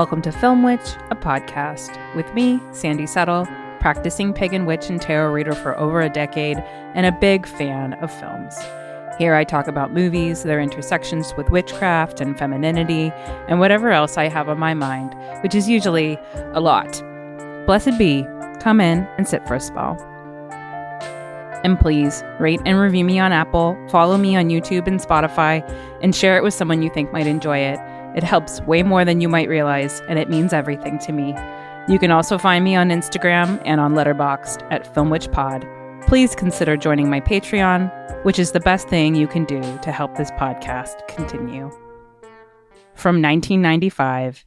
Welcome to Film Witch, a podcast with me, Sandy Settle, practicing pagan witch and tarot reader for over a decade and a big fan of films. Here I talk about movies, their intersections with witchcraft and femininity, and whatever else I have on my mind, which is usually a lot. Blessed be, come in and sit for a spell. And please, rate and review me on Apple, follow me on YouTube and Spotify, and share it with someone you think might enjoy it. It helps way more than you might realize, and it means everything to me. You can also find me on Instagram and on Letterboxd at FilmWitchPod. Please consider joining my Patreon, which is the best thing you can do to help this podcast continue. From 1995,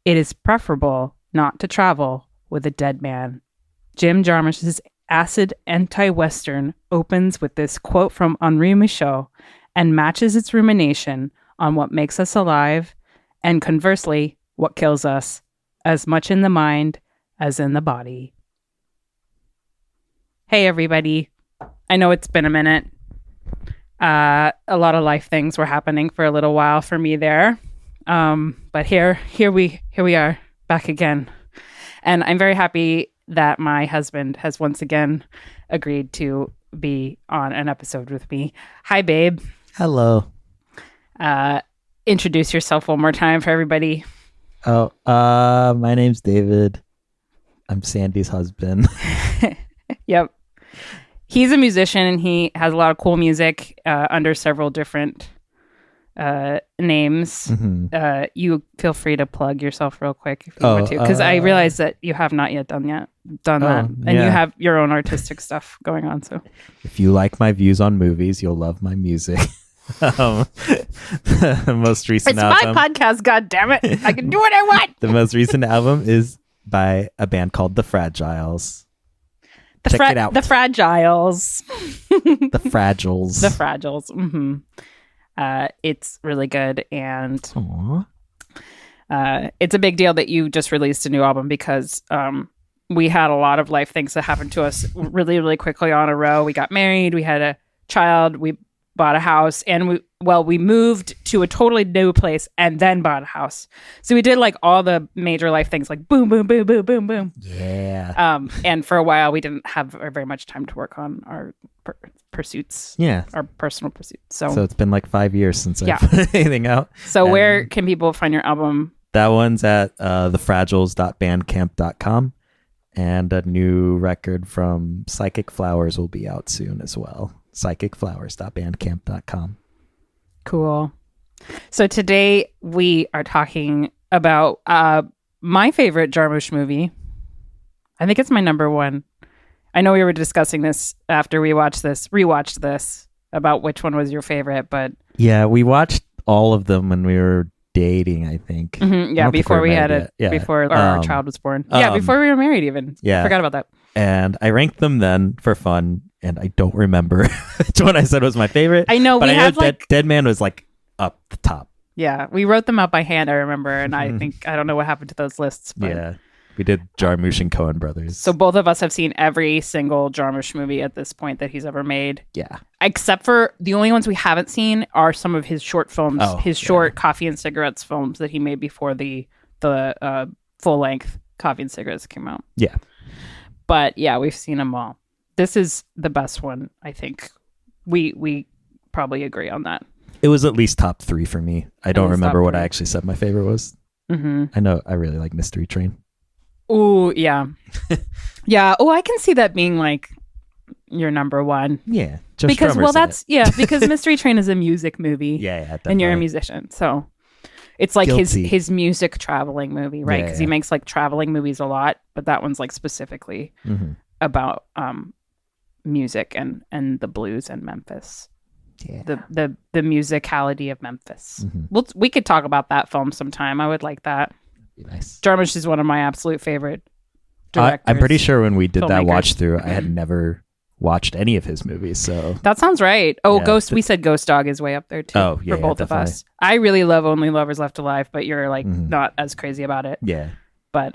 it is preferable not to travel with a dead man. Jim Jarmusch's acid anti-Western opens with this quote from Henri Michaud and matches its rumination on what makes us alive and conversely, what kills us, as much in the mind as in the body. Hey, everybody. I know it's been a minute. A lot of life things were happening for a little while for me there. But here we are back again. And I'm very happy that my husband has once again agreed to be on an episode with me. Hi, babe. Hello. Introduce yourself one more time for everybody. Oh, my name's David. I'm Sandy's husband. Yep. He's a musician and he has a lot of cool music under several different names. Mm-hmm. You feel free to plug yourself real quick if you want to, because I realize that you have not yet done that, and you have your own artistic stuff going on. So, if you like my views on movies, you'll love my music. The most recent album. It's my podcast, God damn it! I can do what I want. The most recent album is by a band called The Fragiles. Check it out. The Fragiles. The Fragiles. The Fragiles. Mm-hmm. It's really good, and it's a big deal that you just released a new album because we had a lot of life things that happened to us really, really quickly on a row. We got married, we had a child, we bought a house, and we moved to a totally new place and then bought a house. So we did like all the major life things, like boom, boom, boom, boom, boom, boom. Yeah. And for a while we didn't have very much time to work on our pursuits. Yeah. Our personal pursuits. So it's been like 5 years since I put anything out. So where can people find your album? That one's at thefragiles.bandcamp.com. And a new record from Psychic Flowers will be out soon as well. psychicflowers.bandcamp.com. Cool. So today we are talking about my favorite Jarmusch movie. I think it's my number one. I know we were discussing this after we rewatched this about which one was your favorite, but yeah, we watched all of them when we were dating, I think. Mm-hmm, yeah, before we had it, before our child was born. Yeah, before we were married even. Yeah. I forgot about that. And I ranked them then for fun, and I don't remember which one I said was my favorite. I know, but Dead Man was like up the top. Yeah, we wrote them out by hand, I remember, and I don't know what happened to those lists. But yeah, we did Jarmusch and Coen Brothers. So both of us have seen every single Jarmusch movie at this point that he's ever made. Yeah. Except for the only ones we haven't seen are some of his short films, short Coffee and Cigarettes films that he made before the full-length Coffee and Cigarettes came out. Yeah. But yeah, we've seen them all. This is the best one, I think. We probably agree on that. It was at least top 3 for me. I don't remember what I actually said my favorite was. Mm-hmm. I know I really like Mystery Train. Oh, yeah. Yeah. Oh, I can see that being like your number one. Yeah. Because because Mystery Train is a music movie. Yeah, definitely. And you're a musician. So it's like his music traveling movie, right? Because he makes like traveling movies a lot, but that one's like specifically about music and the blues and Memphis. Yeah. The musicality of Memphis. Mm-hmm. We could talk about that film sometime. I would like that. Be nice. Jarmusch is one of my absolute favorite directors. I'm pretty sure when we did that watch through, I had never watched any of his movies. So that sounds right. Oh, yeah. We said Ghost Dog is way up there too. For both of us. I really love Only Lovers Left Alive, but you're like not as crazy about it. Yeah. But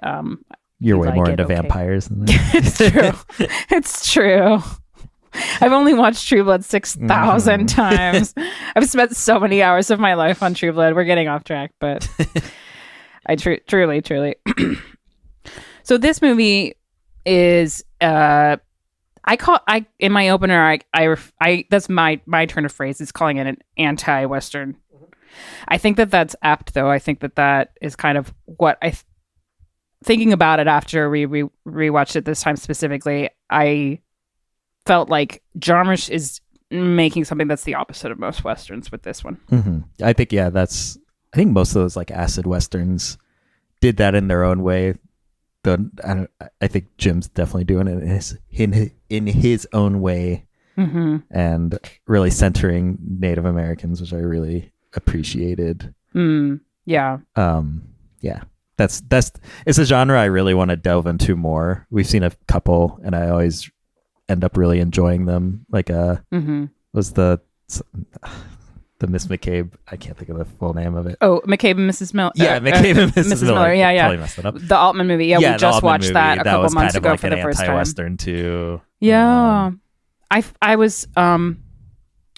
you're way more into vampires than that. It's true. It's true. I've only watched True Blood 6,000 times. I've spent so many hours of my life on True Blood. We're getting off track, but Truly. So this movie is in my opener I that's my turn of phrase is calling it an anti-Western. I think that's apt, though. I think that is kind of what thinking about it after we rewatched it this time specifically. I felt like Jarmusch is making something that's the opposite of most Westerns with this one. Mm-hmm. I think most of those like acid Westerns did that in their own way. I think Jim's definitely doing it in his own way, and really centering Native Americans, which I really appreciated. Yeah. That's it's a genre I really want to delve into more. We've seen a couple, and I always end up really enjoying them. Like was the Miss McCabe. I can't think of the full name of it. Oh, McCabe and Mrs. Miller. Yeah, McCabe and Mrs. Miller. Yeah. Totally messed it up. The Altman movie. Yeah, we just watched movie. That a couple months ago for the first time. Anti-Western too. Yeah, I was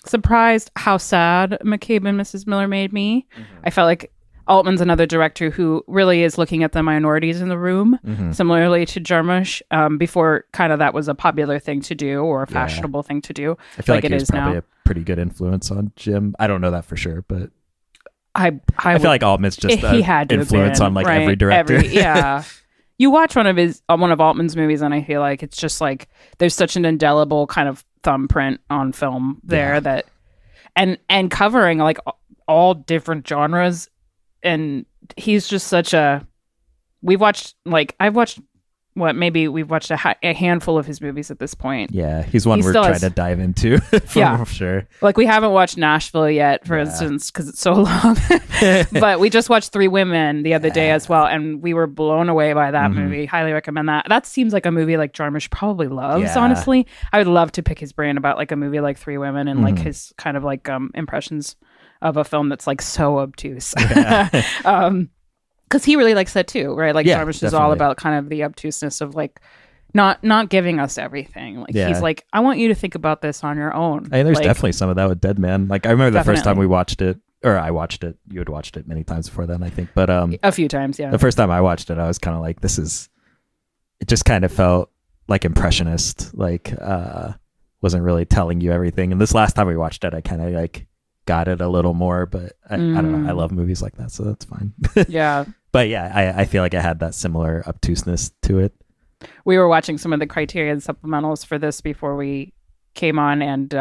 surprised how sad McCabe and Mrs. Miller made me. I felt like Altman's another director who really is looking at the minorities in the room, similarly to Jarmusch. Before kind of that was a popular thing to do or a fashionable thing to do. I feel like it is probably now. A pretty good influence on Jim. I don't know that for sure, but I feel like Altman's just he had influence on like every director. You watch one of Altman's movies, and I feel like it's just like there's such an indelible kind of thumbprint on film there that, and covering like all different genres. And he's just such a. We've watched we've watched a handful of his movies at this point. Yeah, he's one we're trying to dive into for sure. Like we haven't watched Nashville yet, for instance, because it's so long. But we just watched Three Women the other day as well, and we were blown away by that movie. Highly recommend that. That seems like a movie like Jarmusch probably loves. Honestly, I would love to pick his brain about like a movie like Three Women and like his kind of like impressions of a film that's like so obtuse. Because he really likes that too, right? Like Jarmusch is all about kind of the obtuseness of like not giving us everything. Like he's like, I want you to think about this on your own. Hey, there's definitely some of that with Dead Man. Like I remember the first time we watched it, or I watched it. You had watched it many times before then, I think. But a few times, yeah. The first time I watched it, I was kind of like, it just kind of felt like impressionist, like wasn't really telling you everything. And this last time we watched it, I kind of like got it a little more, but I don't know. I love movies like that, so that's fine. Yeah. But yeah, I feel like I had that similar obtuseness to it. We were watching some of the Criterion supplementals for this before we came on, and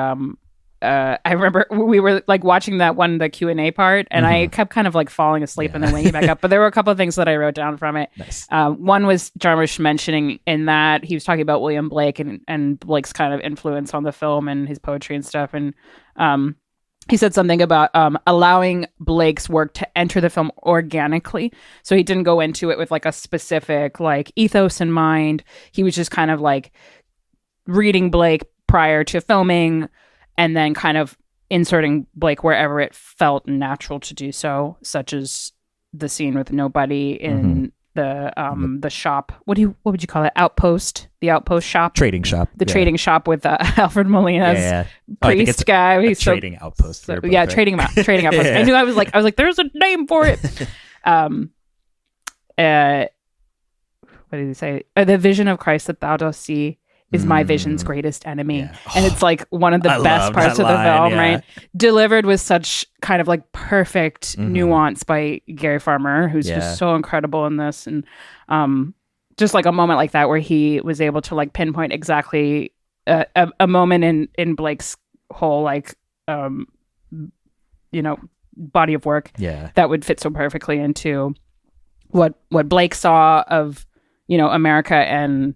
I remember we were like watching the Q&A part, and I kept kind of like falling asleep and then waking back up. But there were a couple of things that I wrote down from it. Nice. One was Jarmusch mentioning in that he was talking about William Blake and Blake's kind of influence on the film and his poetry and stuff, and he said something about allowing Blake's work to enter the film organically. So he didn't go into it with like a specific like ethos in mind. He was just kind of like reading Blake prior to filming and then kind of inserting Blake wherever it felt natural to do so, such as the scene with nobody in the shop. What would you call it? Outpost. The outpost shop. Trading shop. The trading shop with Alfred Molina's priest guy. He's trading outpost. Trading outpost. I knew I was like, there's a name for it. What did he say? The vision of Christ that thou dost see is my vision's greatest enemy. Yeah. And it's like one of the best parts of the film, right? Delivered with such kind of like perfect nuance by Gary Farmer, who's just so incredible in this. And just like a moment like that where he was able to like pinpoint exactly a moment in Blake's whole like, body of work that would fit so perfectly into what Blake saw of, America and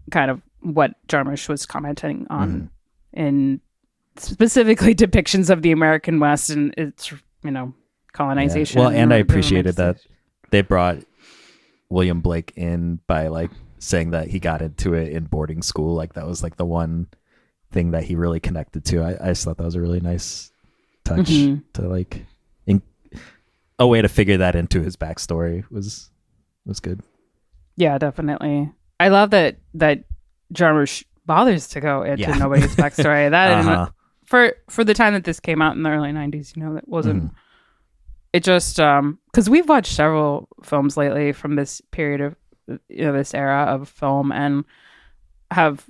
kind of what Jarmusch was commenting on in specifically depictions of the American West and its, colonization. Well, and I appreciated that they brought William Blake in by like saying that he got into it in boarding school. Like that was like the one thing that he really connected to. I just thought that was a really nice touch to like a way to figure that into his backstory was good. Yeah, definitely. I love that Jarmusch bothers to go into nobody's backstory. That for the time that this came out in the early 90s, that wasn't it just because we've watched several films lately from this period of this era of film and have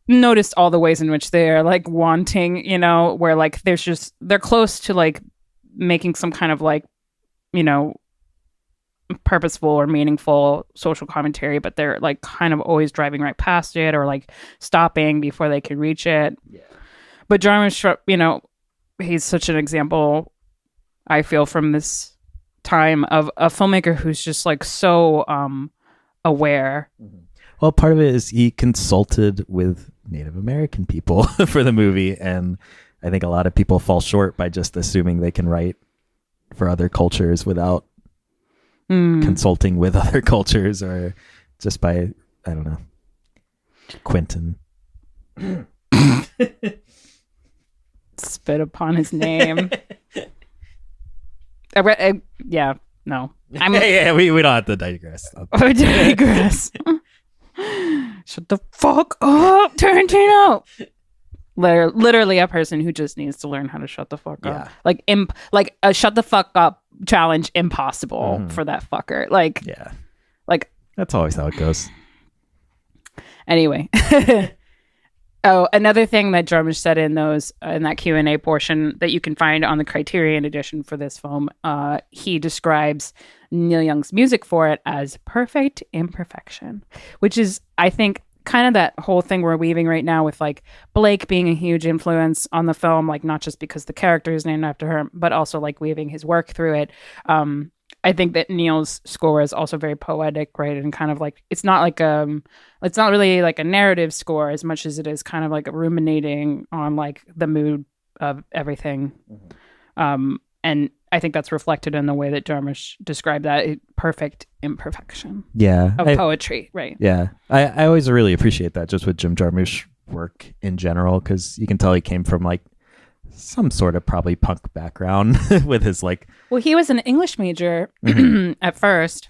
noticed all the ways in which they're like wanting, where like they're close to like making some kind of like, purposeful or meaningful social commentary, but they're like kind of always driving right past it or like stopping before they can reach it. Yeah. But Jarmusch, he's such an example, I feel, from this time of a filmmaker who's just like so aware. Well, part of it is he consulted with Native American people for the movie, and I think a lot of people fall short by just assuming they can write for other cultures without consulting with other cultures, or just by, I don't know, Quentin. Spit upon his name. Yeah, no. We don't have to digress. Shut the fuck up, Tarantino. Literally a person who just needs to learn how to shut the fuck up. Like a shut the fuck up challenge impossible for that fucker. Like, yeah, like that's always how it goes. Anyway. Oh, another thing that Jarmusch said in that Q&A portion that you can find on the Criterion edition for this film, he describes Neil Young's music for it as perfect imperfection, which is, I think, kind of that whole thing we're weaving right now with like Blake being a huge influence on the film, like not just because the character is named after her, but also like weaving his work through it. I think that Neil's score is also very poetic, right? And kind of like, it's not really like a narrative score as much as it is kind of like ruminating on like the mood of everything. And I think that's reflected in the way that Jarmusch described that perfect imperfection. Yeah. Of poetry, right? Yeah. I always really appreciate that just with Jim Jarmusch work in general, because you can tell he came from like some sort of probably punk background with his like. Well, he was an English major at first.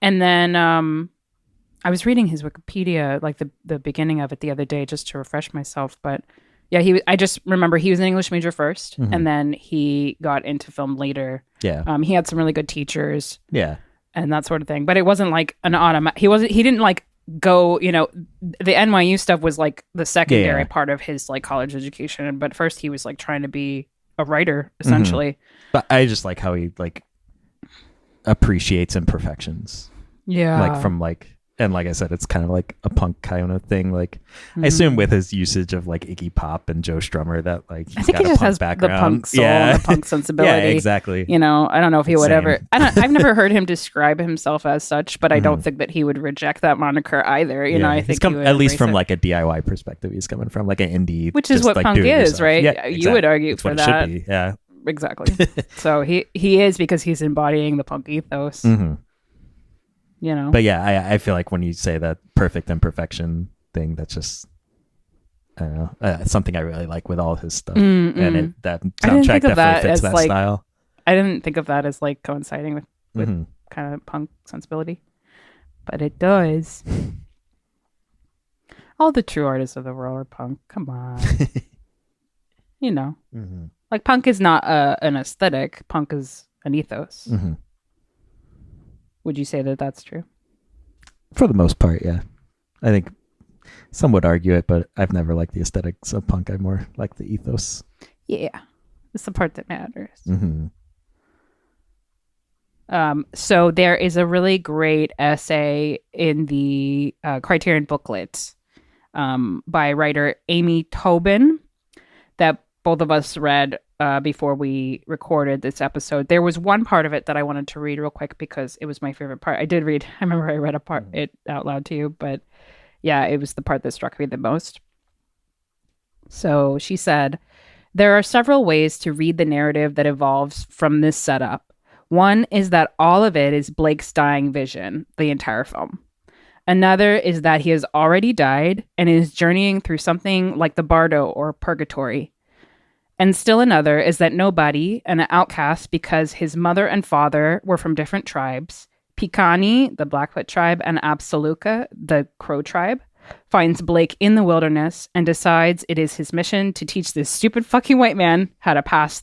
And then I was reading his Wikipedia, like the beginning of it the other day, just to refresh myself. But yeah, I just remember he was an English major first, and then he got into film later. Yeah. He had some really good teachers. Yeah. And that sort of thing. But it wasn't like an automatic. He didn't like go, the NYU stuff was like the secondary part of his like college education. But first he was like trying to be a writer, essentially. But I just like how he like appreciates imperfections. Yeah. Like from like, and like I said, it's kind of like a punk kind of thing. Like I assume with his usage of like Iggy Pop and Joe Strummer that like I think he just has background. The punk soul and the punk sensibility. Yeah, exactly. I don't know if he would ever. I've never heard him describe himself as such, but I don't think that he would reject that moniker either. I think at least from like a DIY perspective, he's coming from like an indie, which is what like punk is, right? Yeah, exactly. You would argue That's for what that. It should be. Yeah, exactly. So he is, because he's embodying the punk ethos. But yeah, I feel like when you say that perfect imperfection thing, that's just, I don't know, it's something I really like with all his stuff. And that soundtrack definitely fits that like, style. I didn't think of that as like coinciding with kind of punk sensibility, but it does. All the true artists of the world are punk. Come on. Like punk is not an aesthetic. Punk is an ethos. Would you say that that's true? For the most part, yeah. I think some would argue it, but I've never liked the aesthetics of punk. I more like the ethos. Yeah. It's the part that matters. So there is a really great essay in the Criterion booklet by writer Amy Tobin that both of us read before we recorded this episode. There was one part of it that I wanted to read real quick because it was my favorite part. I remember I read it out loud to you, but yeah, it was the part that struck me the most. So she said, "There are several ways to read the narrative that evolves from this setup. One is that all of it is Blake's dying vision, the entire film. Another is that he has already died and is journeying through something like the Bardo or Purgatory. And still another is that nobody, an outcast because his mother and father were from different tribes, Picani, the Blackfoot tribe, and Absoluca, the Crow tribe, finds Blake in the wilderness and decides it is his mission to teach this stupid fucking white man how to pass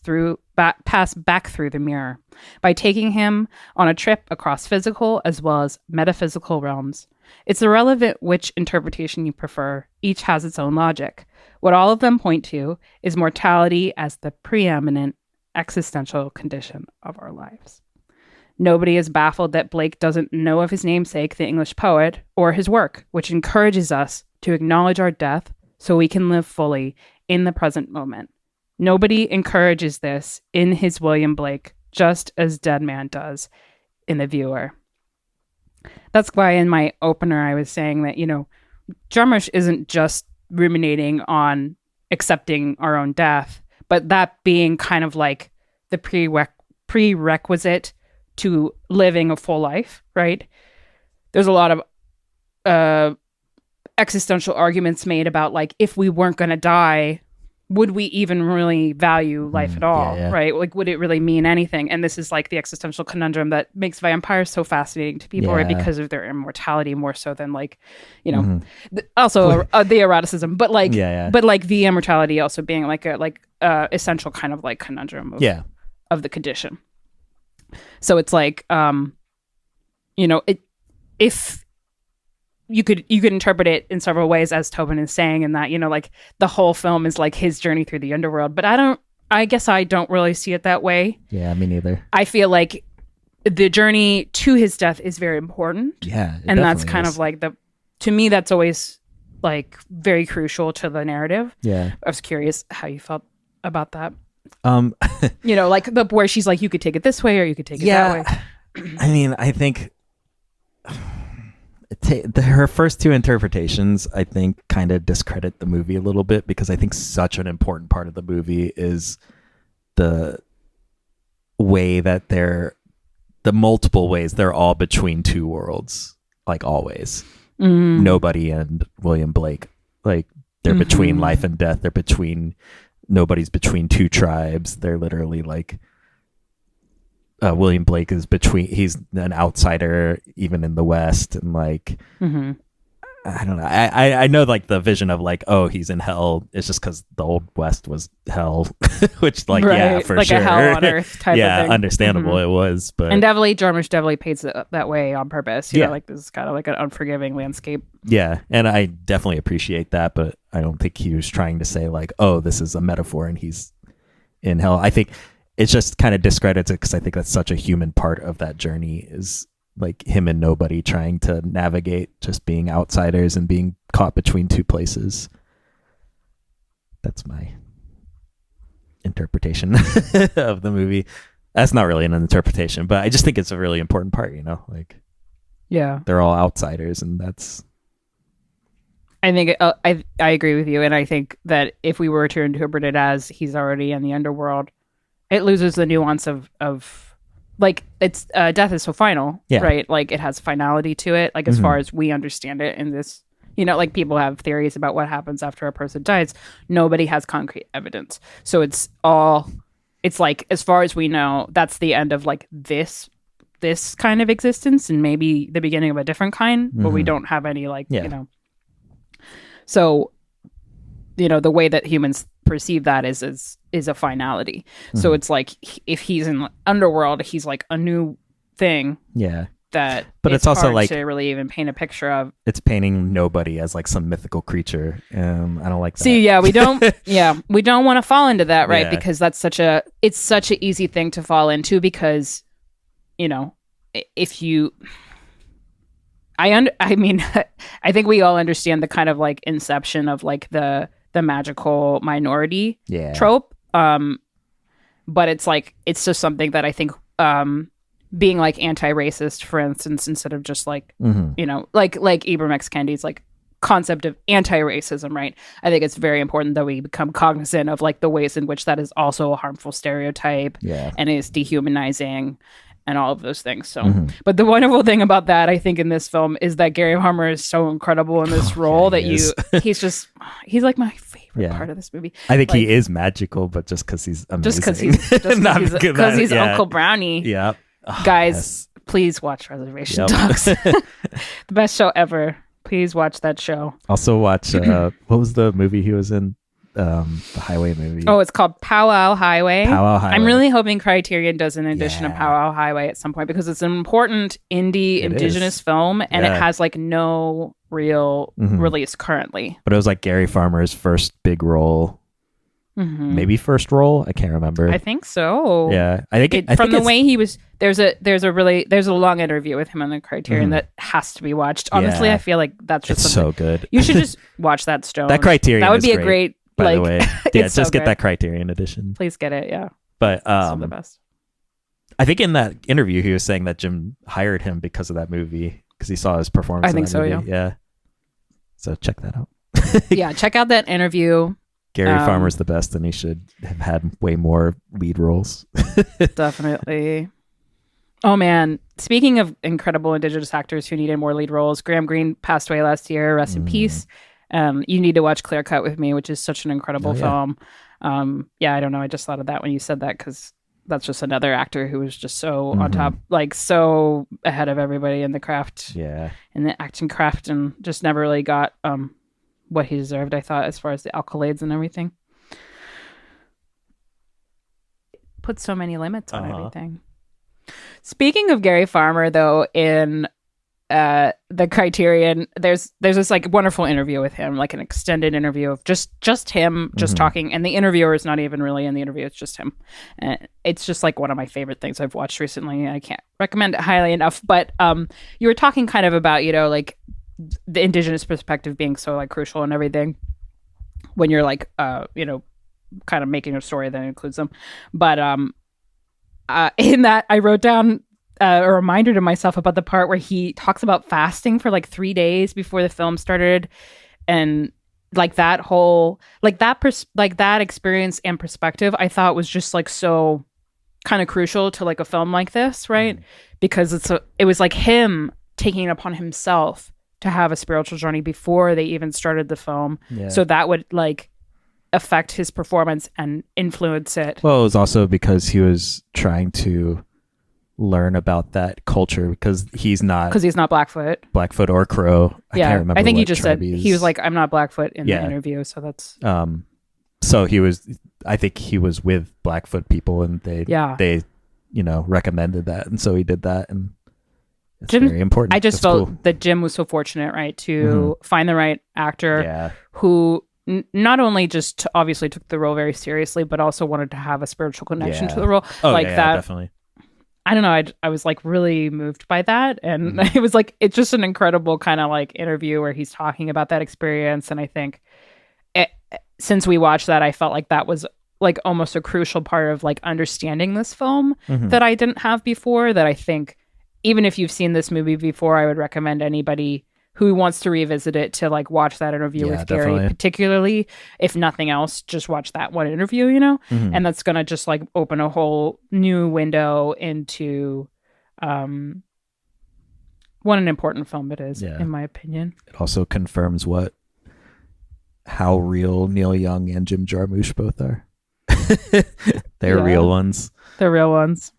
back through the mirror by taking him on a trip across physical as well as metaphysical realms. It's irrelevant which interpretation you prefer. Each has its own logic. What all of them point to is mortality as the preeminent existential condition of our lives. Nobody is baffled that Blake doesn't know of his namesake, the English poet, or his work, which encourages us to acknowledge our death so we can live fully in the present moment. Nobody encourages this in his William Blake, just as Dead Man does in The Viewer. That's why in my opener I was saying that, Jarmusch isn't just ruminating on accepting our own death, but that being kind of like the prerequisite to living a full life, right? There's a lot of existential arguments made about like, if we weren't going to die, would we even really value life at all, right? Like, would it really mean anything? And this is like the existential conundrum that makes vampires so fascinating to people, right? Because of their immortality more so than like, also the eroticism, but like, but like the immortality also being like a essential kind of like conundrum of the condition. So it's like, if you could interpret it in several ways, as Tobin is saying, in that, like the whole film is like his journey through the underworld. But I guess I don't really see it that way. Yeah, me neither. I feel like the journey to his death is very important. Yeah. And that's kind of like to me, that's always like very crucial to the narrative. Yeah. I was curious how you felt about that. Like where she's like, you could take it this way or you could take it that way. I mean, I think her first two interpretations, I think, kind of discredit the movie a little bit, because I think such an important part of the movie is the way that the multiple ways they're all between two worlds, like always. Nobody and William Blake, like they're between life and death. They're nobody's between two tribes. They're literally like, William Blake is he's an outsider even in the West, and like I don't know. I know like the vision of like, oh, he's in hell. It's just because the old West was hell, which like for like sure, a hell on earth type of thing. Understandable it was, but and Jarmusch paints it that way on purpose. You know, like this is kind of like an unforgiving landscape. Yeah, and I definitely appreciate that, but I don't think he was trying to say like, oh, this is a metaphor and he's in hell. I think it just kind of discredits it, because I think that's such a human part of that journey, is like him and nobody trying to navigate just being outsiders and being caught between two places. That's my interpretation of the movie. That's not really an interpretation, but I just think it's a really important part, like, yeah, they're all outsiders, and that's, I think I agree with you. And I think that if we were to interpret it as he's already in the underworld, it loses the nuance of like, it's death is so final, right? Like it has finality to it, like as far as we understand it in this, like people have theories about what happens after a person dies. Nobody has concrete evidence. So it's like, as far as we know, that's the end of like this kind of existence, and maybe the beginning of a different kind, but we don't have any like, so, the way that humans perceive that is a finality. So it's like, if he's in the underworld, he's like a new thing. Yeah. That, but it's also hard like to really even paint a picture of. It's painting nobody as like some mythical creature. I don't like that. See, we don't want to fall into that, right? Because that's such an easy thing to fall into, because, if you, I mean, I think we all understand the kind of like inception of like the magical minority trope. But it's like, it's just something that I think, being like anti-racist, for instance, instead of just like, like Ibram X. Kendi's like concept of anti-racism, right? I think it's very important that we become cognizant of like the ways in which that is also a harmful stereotype and is dehumanizing and all of those things. So, but the wonderful thing about that, I think, in this film is that Gary Harmer is so incredible in this role that he's like my favorite part of this movie. I think he is magical, but just because he's amazing. Because he's Uncle Brownie. Yeah. Guys, please watch Reservation Dogs. The best show ever. Please watch that show. Also watch what was the movie he was in? The highway movie. Oh, it's called Powwow Highway. Powwow Highway. I'm really hoping Criterion does an edition of Powwow Highway at some point, because it's an important indie indigenous film, and it has like no real release currently. But it was like Gary Farmer's first big role. Maybe first role. I can't remember. I think so. Yeah, I think the way he was. There's a long interview with him on the Criterion that has to be watched. Honestly, I feel like that's just so good. You should just watch that. Stone. That Criterion. That would be a great. By the way, yeah, just so get that Criterion edition. Please get it. Yeah, but it's the best. I think in that interview he was saying that Jim hired him because of that movie, because he saw his performance. I think so. Movie. Yeah. So check that out. Yeah, check out that interview. Gary Farmer's the best, and he should have had way more lead roles. Definitely. Oh man, speaking of incredible Indigenous actors who needed more lead roles, Graham Greene passed away last year. Rest in peace. You need to watch Clear Cut with me, which is such an incredible film. I don't know. I just thought of that when you said that, because that's just another actor who was just so on top, like so ahead of everybody in the craft, in the acting craft, and just never really got what he deserved, I thought, as far as the accolades and everything. Put so many limits on everything. Speaking of Gary Farmer, though, in the Criterion, there's this like wonderful interview with him, like an extended interview of just him just talking, and the interviewer is not even really in the interview, it's just him. It's just like one of my favorite things I've watched recently. I can't recommend it highly enough. But you were talking kind of about, like the Indigenous perspective being so like crucial and everything when you're like kind of making a story that includes them. But in that, I wrote down a reminder to myself about the part where he talks about fasting for like 3 days before the film started, and like that whole that experience and perspective I thought was just like so kind of crucial to like a film like this, right? Because it was like him taking it upon himself to have a spiritual journey before they even started the film, so that would like affect his performance and influence it. Well, it was also because he was trying to learn about that culture, because he's not Blackfoot or Crow. I can't remember. I think he just said he was like, I'm not Blackfoot in the interview, so that's so I think he was with Blackfoot people, and they recommended that, and so he did that, and it's very important. I just felt that Jim was so fortunate, right, to find the right actor who not only just obviously took the role very seriously, but also wanted to have a spiritual connection to the role. That definitely. I don't know. I was like really moved by that. And it was like, it's just an incredible kind of like interview where he's talking about that experience. And I think since we watched that, I felt like that was like almost a crucial part of like understanding this film that I didn't have before, that I think even if you've seen this movie before, I would recommend anybody who wants to revisit it to like watch that interview with Gary, particularly if nothing else, just watch that one interview, and that's going to just like open a whole new window into what an important film it is, in my opinion. It also confirms how real Neil Young and Jim Jarmusch both are. They're real ones. They're real ones.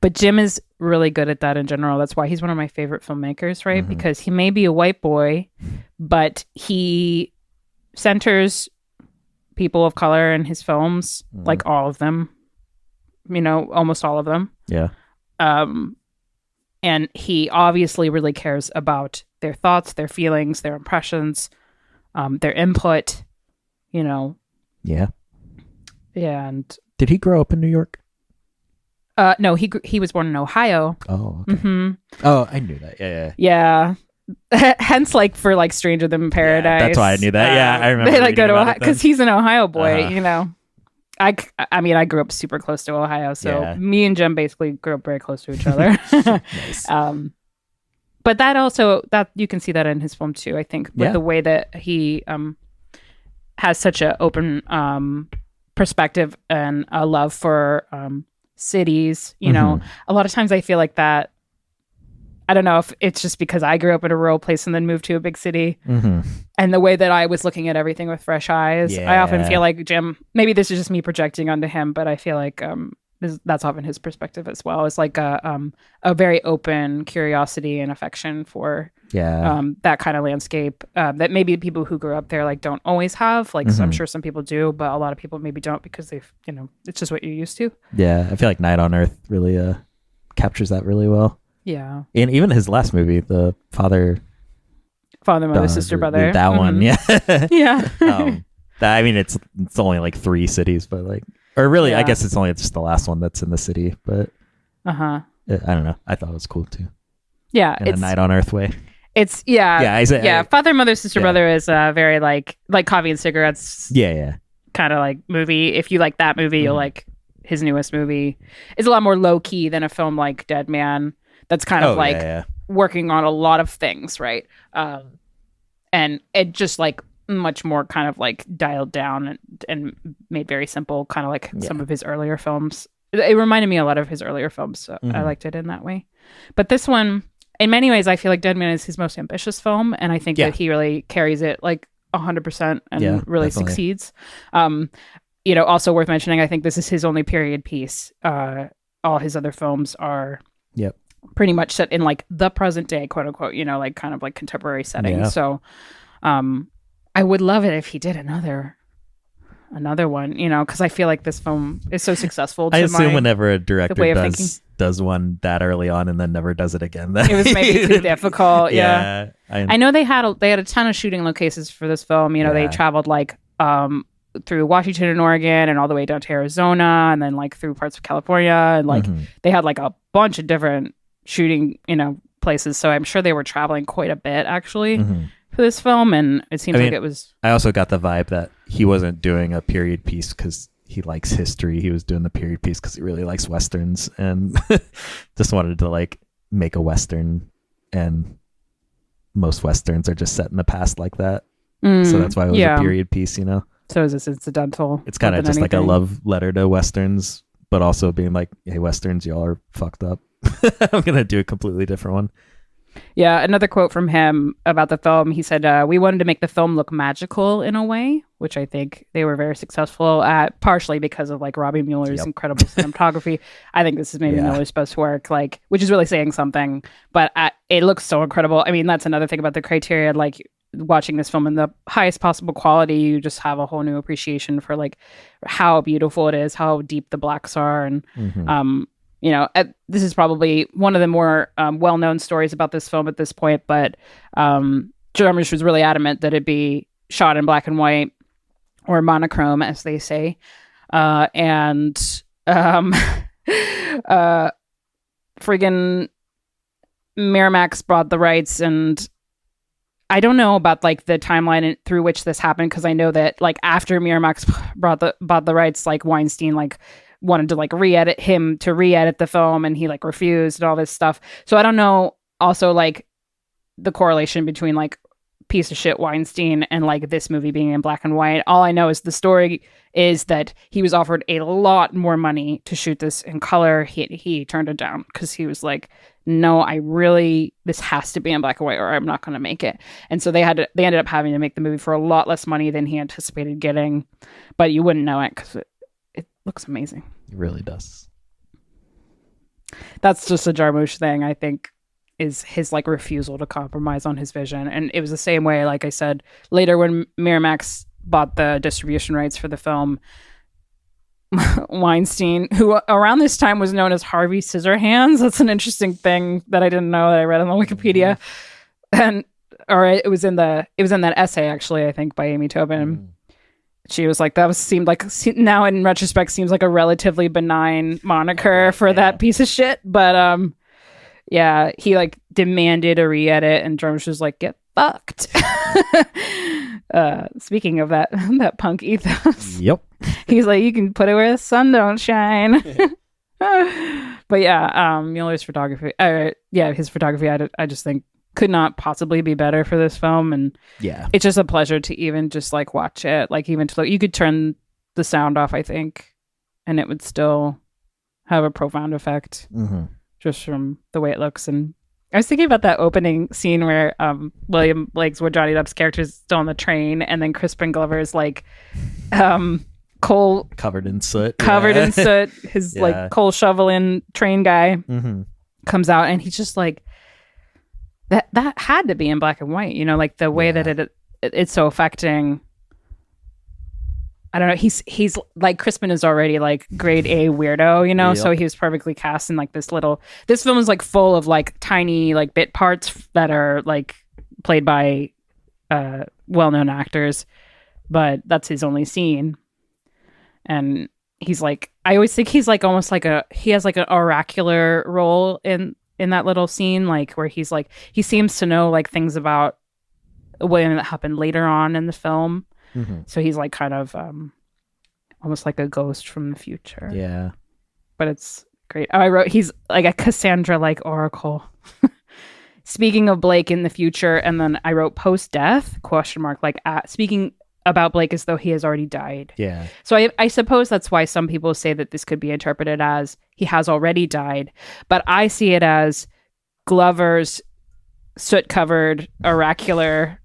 But Jim is really good at that in general. That's why he's one of my favorite filmmakers, right? Because he may be a white boy, but he centers people of color in his films, like all of them, almost all of them. Yeah. And he obviously really cares about their thoughts, their feelings, their impressions, their input, Yeah. Yeah. And did he grow up in New York? No, he was born in Ohio. Oh, okay. Oh, I knew that. Yeah. Hence, like for like Stranger Than Paradise. Yeah, that's why I knew that. Yeah, I remember. They like go to Ohio because he's an Ohio boy. I mean, I grew up super close to Ohio, so me and Jim basically grew up very close to each other. Nice. But that you can see that in his film too. I think with the way that he has such an open perspective and a love for cities, a lot of times I feel like that. I don't know if it's just because I grew up in a rural place and then moved to a big city, and the way that I was looking at everything with fresh eyes. I often feel like Jim, maybe this is just me projecting onto him, but I feel like that's often his perspective as well. It's like a very open curiosity and affection for that kind of landscape that maybe people who grew up there like don't always have. Like I'm sure some people do, but a lot of people maybe don't because they've it's just what you're used to. Yeah, I feel like Night on Earth really captures that really well. Yeah, and even his last movie, the Father, Mother, Sister, Brother, that one, yeah. I mean, it's only like 3 cities, but like, or really, Yeah. I guess it's only just the last one that's in the city. But I don't know. I thought it was cool too. Yeah, In a Night on Earth way. It's Father, Mother, Sister, Brother is very like Coffee and Cigarettes. Yeah. Kind of like movie. If you like that movie, you'll like his newest movie. It's a lot more low key than a film like Dead Man. That's kind of working on a lot of things, right? And it just like much more kind of like dialed down and made very simple, kind of like some of his earlier films. It reminded me a lot of his earlier films, so I liked it in that way. But this one, in many ways, I feel like Dead Man is his most ambitious film, and I think that he really carries it like 100% and really succeeds. Also worth mentioning, I think this is his only period piece. All his other films are pretty much set in like the present day, quote unquote, like kind of like contemporary settings. Yeah. So I would love it if he did another one, because I feel like this film is so successful. I assume whenever a director does one that early on and then never does it again, then it was maybe too difficult. Yeah. I know they had a ton of shooting locations for this film. They traveled like through Washington and Oregon and all the way down to Arizona and then like through parts of California, and like they had like a bunch of different shooting places. So I'm sure they were traveling quite a bit actually for this film, and it seems like it was. I also got the vibe that he wasn't doing a period piece because he likes history. He was doing the period piece because he really likes westerns and just wanted to like make a western, and most westerns are just set in the past like that. So that's why it was a period piece, So is this incidental? It's kind of just like a love letter to westerns, but also being like, hey, westerns, y'all are fucked up. I'm gonna do a completely different one. Yeah, another quote from him about the film. He said, we wanted to make the film look magical in a way, which I think they were very successful at, partially because of like Robbie Mueller's incredible cinematography. I think this is maybe Mueller's best work, like, which is really saying something, but it looks so incredible. I mean, that's another thing about the criteria, like watching this film in the highest possible quality, you just have a whole new appreciation for like how beautiful it is, how deep the blacks are. And, this is probably one of the more well-known stories about this film at this point, but Jarmusch was really adamant that it be shot in black and white or monochrome, as they say. Friggin' Miramax bought the rights, and I don't know about like the timeline through which this happened, because I know that like after Miramax bought the rights, like Weinstein like wanted to like re-edit the film, and he like refused and all this stuff. So I don't know also like the correlation between like piece of shit Weinstein and like this movie being in black and white. All I know is the story is that he was offered a lot more money to shoot this in color. He turned it down because he was like, no, this has to be in black and white or I'm not going to make it. And so they ended up having to make the movie for a lot less money than he anticipated getting, but you wouldn't know it because it looks amazing. It really does. That's just a Jarmusch thing, I think, is his like refusal to compromise on his vision. And it was the same way, like I said, later when Miramax bought the distribution rights for the film, Weinstein, who around this time was known as Harvey Scissorhands. That's an interesting thing that I didn't know, that I read on the Wikipedia. And it was in that essay actually, I think, by Amy Tobin. She was like, now in retrospect seems like a relatively benign moniker for that piece of shit. But he like demanded a re-edit, and Jarmusch was like, get fucked. Speaking of that punk ethos. Yep. He's like, you can put it where the sun don't shine. But Mueller's photography, his photography, I just think could not possibly be better for this film. And it's just a pleasure to even just like watch it. Like even to look, you could turn the sound off, I think, and it would still have a profound effect just from the way it looks. And I was thinking about that opening scene where William Blake's, where Johnny Depp's character is still on the train, and then Crispin Glover's like coal covered in soot. His like coal shoveling train guy comes out, and he's just like, that had to be in black and white, like the way that it's so affecting. I don't know. He's like, Crispin is already like grade A weirdo, Yep. So he was perfectly cast in like this film is like full of like tiny like bit parts that are like played by well-known actors, but that's his only scene. And he's like, I always think he's like almost like he has like an oracular role in that little scene, like where he's like, he seems to know like things about what that happened later on in the film. So he's like kind of almost like a ghost from the future. Yeah. But it's great. I wrote, he's like a Cassandra-like oracle. Speaking of Blake in the future, and then I wrote post-death, ? Like speaking about Blake as though he has already died. Yeah. So I suppose that's why some people say that this could be interpreted as he has already died. But I see it as Glover's soot-covered oracular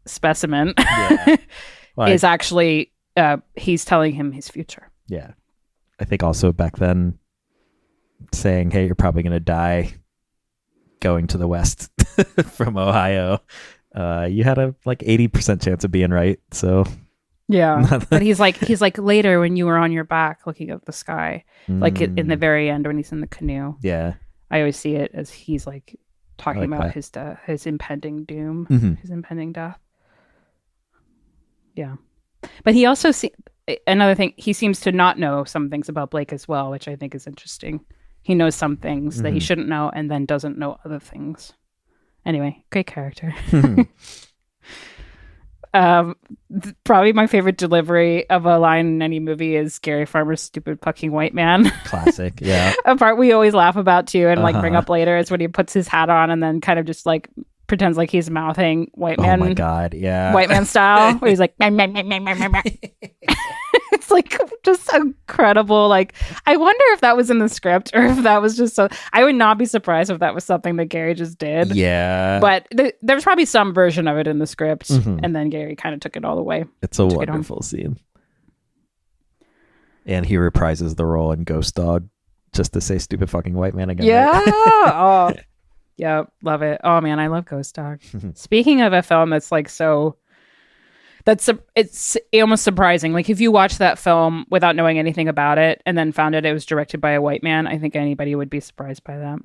specimen is actually he's telling him his future. Yeah. I think also back then saying, hey, you're probably going to die going to the west from Ohio, you had a like 80% chance of being right. So yeah. But he's like later when you were on your back looking at the sky, like in the very end when he's in the canoe. Yeah. I always see it as he's like talking about his impending doom, his impending death. Yeah. But he also another thing, he seems to not know some things about Blake as well, which I think is interesting. He knows some things that he shouldn't know and then doesn't know other things. Anyway, great character. Probably my favorite delivery of a line in any movie is Gary Farmer's stupid fucking white man. Classic, yeah. A part we always laugh about too and like bring up later is when he puts his hat on and then kind of just like pretends like he's mouthing white man. Oh my God, yeah. White man style, where he's like, it's like just incredible. Like, I wonder if that was in the script or if that was just I would not be surprised if that was something that Gary just did. Yeah. But there was probably some version of it in the script, and then Gary kind of took it all away. It's a wonderful scene. And he reprises the role in Ghost Dog just to say stupid fucking white man again. Yeah. Right? Oh, yeah. Love it. Oh, man. I love Ghost Dog. Speaking of a film that's like it's almost surprising. Like if you watch that film without knowing anything about it and then found it was directed by a white man, I think anybody would be surprised by that.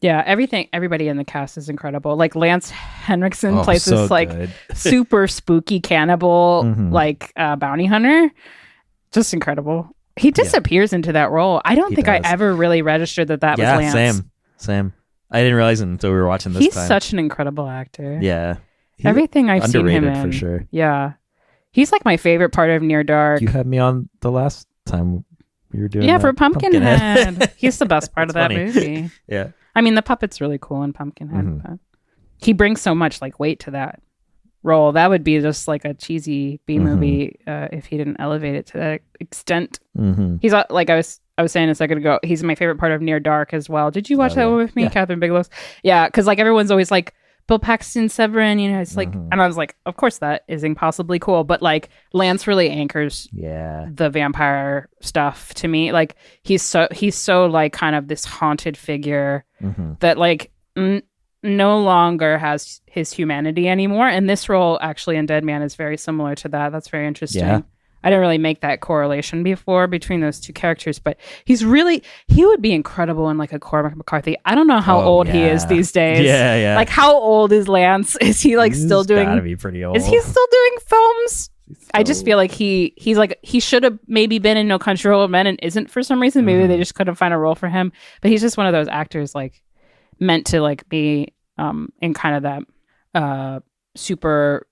Yeah, everybody in the cast is incredible. Like Lance Henriksen plays so this like super spooky cannibal, like bounty hunter. Just incredible. He disappears into that role. I don't think I ever really registered that was Lance. Same. I didn't realize it until we were watching this. He's time. such an incredible actor. Yeah. Everything I've seen him in. for sure. Yeah. He's like my favorite part of Near Dark. You had me on the last time we were doing for Pumpkinhead. He's the best part of that movie. Yeah. I mean, the puppet's really cool in Pumpkinhead, but he brings so much like weight to that role. That would be just like a cheesy B movie if he didn't elevate it to that extent. He's like I was saying a second ago, he's my favorite part of Near Dark as well. Did you watch that one with me, Catherine Bigelow's? Yeah, because like everyone's always like Bill Paxton, Severin, it's like, and I was like, of course that is impossibly cool, but like Lance really anchors the vampire stuff to me. Like he's so like kind of this haunted figure that like no longer has his humanity anymore. And this role actually in Dead Man is very similar to that. That's very interesting. Yeah. I didn't really make that correlation before between those two characters, but he would be incredible in like a Cormac McCarthy. I don't know how old he is these days. Yeah. Like how old is Lance? Is he like still doing? Gotta be pretty old. Is he still doing films? I just feel like he's like he should have maybe been in No Country for Old Men and isn't for some reason. Maybe they just couldn't find a role for him. But he's just one of those actors like meant to like be in kind of that super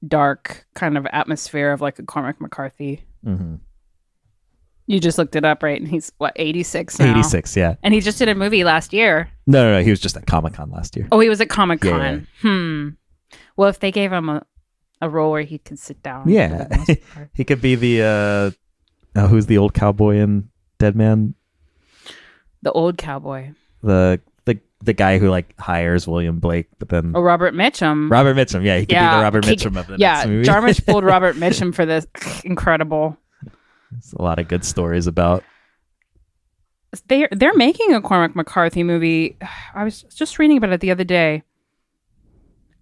dark kind of atmosphere of like a Cormac McCarthy. You just looked it up, right? And he's what, 86 now? 86, yeah. And he just did a movie last year. No, he was just at Comic-Con last year. Oh, he was at Comic-Con. Yeah. Well, if they gave him a role where he could sit down. Yeah. He could be the who's the old cowboy in Dead Man? The old cowboy. The the guy who like hires William Blake, but then Robert Mitchum. Robert Mitchum, yeah, he could be the Robert Mitchum of the next movie. Jarmusch pulled Robert Mitchum for this. Incredible. There's a lot of good stories about. They're making a Cormac McCarthy movie. I was just reading about it the other day.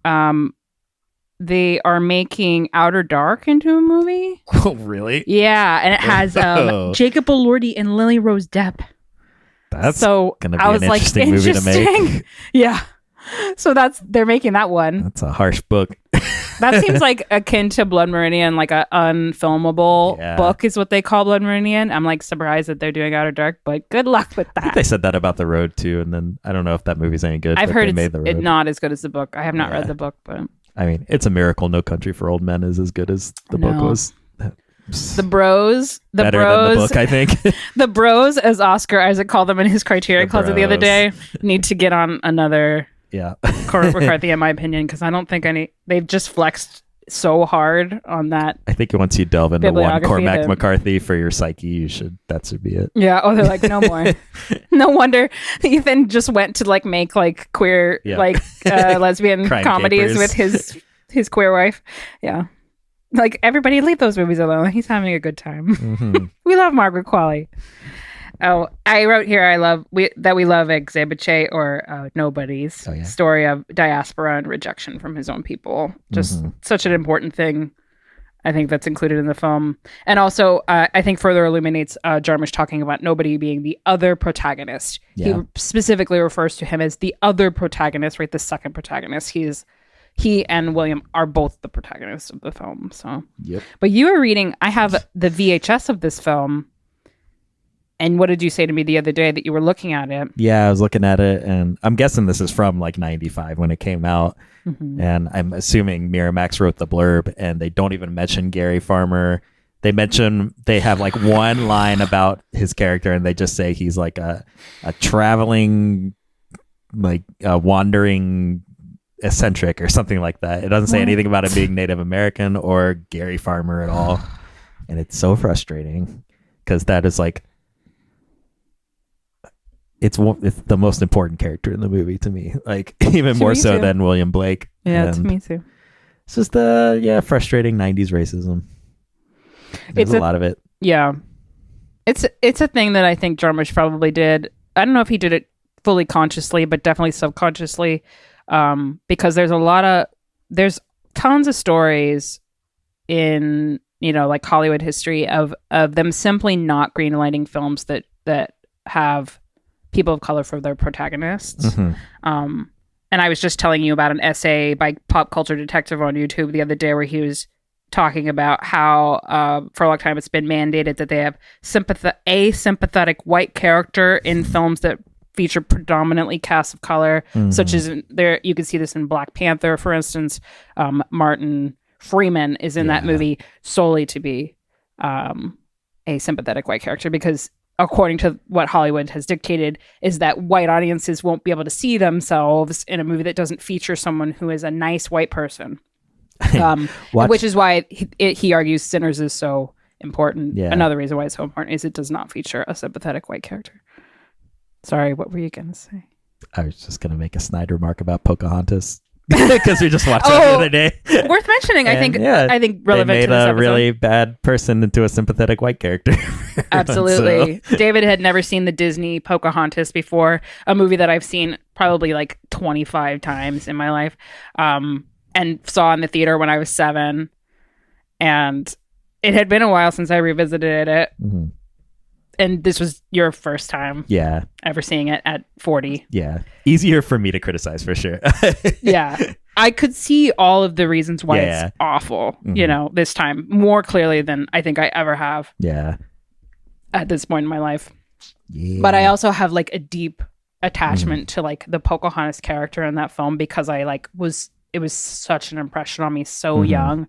They are making Outer Dark into a movie. Oh, really? Yeah, and it has Jacob Elordi and Lily Rose Depp. That's so gonna be an interesting movie to make. Yeah, so they're making that one. That's a harsh book. That seems like akin to Blood Meridian, like an unfilmable book is what they call Blood Meridian. I'm like surprised that they're doing Outer Dark, but good luck with that. I think they said that about The Road too, and then I don't know if that movie's any good. I've heard it's not as good as the book. I have not read the book, but I mean, it's a miracle No Country for Old Men is as good as the book was. The bros, better than the book, I think. The bros, as Oscar Isaac called them in his Criterion Closet the other day, need to get on another Cormac McCarthy, in my opinion, because I don't think they've just flexed so hard on that. I think once you delve into one Cormac McCarthy for your psyche, that should be it. Yeah. Oh, they're like, no more. No wonder Ethan just went to like make like queer, lesbian comedies with his queer wife. Yeah. Like, everybody leave those movies alone. He's having a good time. Mm-hmm. We love Margaret Qualley. Oh, I wrote here, we love Exhibit or Nobody's story of diaspora and rejection from his own people. Just such an important thing, I think, that's included in the film. And also, I think further illuminates Jarmusch talking about Nobody being the other protagonist. Yeah. He specifically refers to him as the other protagonist, right? The second protagonist. He and William are both the protagonists of the film. So, But you were reading, I have the VHS of this film. And what did you say to me the other day that you were looking at it? Yeah, I was looking at it, and I'm guessing this is from like 95 when it came out. Mm-hmm. And I'm assuming Miramax wrote the blurb, and they don't even mention Gary Farmer. They have like one line about his character, and they just say he's like a traveling, like wandering eccentric or something like that. It doesn't say anything about him being Native American or Gary Farmer at all. And it's so frustrating because that is like, it's the most important character in the movie to me, like even more so than William Blake. Yeah, to me too. It's just frustrating 90s racism. There's a lot of it. Yeah. It's a thing that I think Jarmusch probably did. I don't know if he did it fully consciously, but definitely subconsciously. Because there's tons of stories in, like Hollywood history of them simply not greenlighting films that have people of color for their protagonists. Mm-hmm. And I was just telling you about an essay by Pop Culture Detective on YouTube the other day where he was talking about how for a long time it's been mandated that they have a sympathetic white character in films that feature predominantly casts of color, such as you can see this in Black Panther, for instance. Martin Freeman is in that movie solely to be a sympathetic white character, because according to what Hollywood has dictated is that white audiences won't be able to see themselves in a movie that doesn't feature someone who is a nice white person. Which is why he argues Sinners is so important. Yeah. Another reason why it's so important is it does not feature a sympathetic white character. Sorry, what were you going to say? I was just going to make a snide remark about Pocahontas because we just watched that the other day. Worth mentioning, I think relevant they made to this a really bad person into a sympathetic white character. Absolutely. So. David had never seen the Disney Pocahontas before, a movie that I've seen probably like 25 times in my life, and saw in the theater when I was 7. And it had been a while since I revisited it. Mm-hmm. And this was your first time ever seeing it at 40. Yeah. Easier for me to criticize for sure. Yeah. I could see all of the reasons why it's awful, this time more clearly than I think I ever have. Yeah. At this point in my life. Yeah. But I also have like a deep attachment to like the Pocahontas character in that film because I it was such an impression on me so young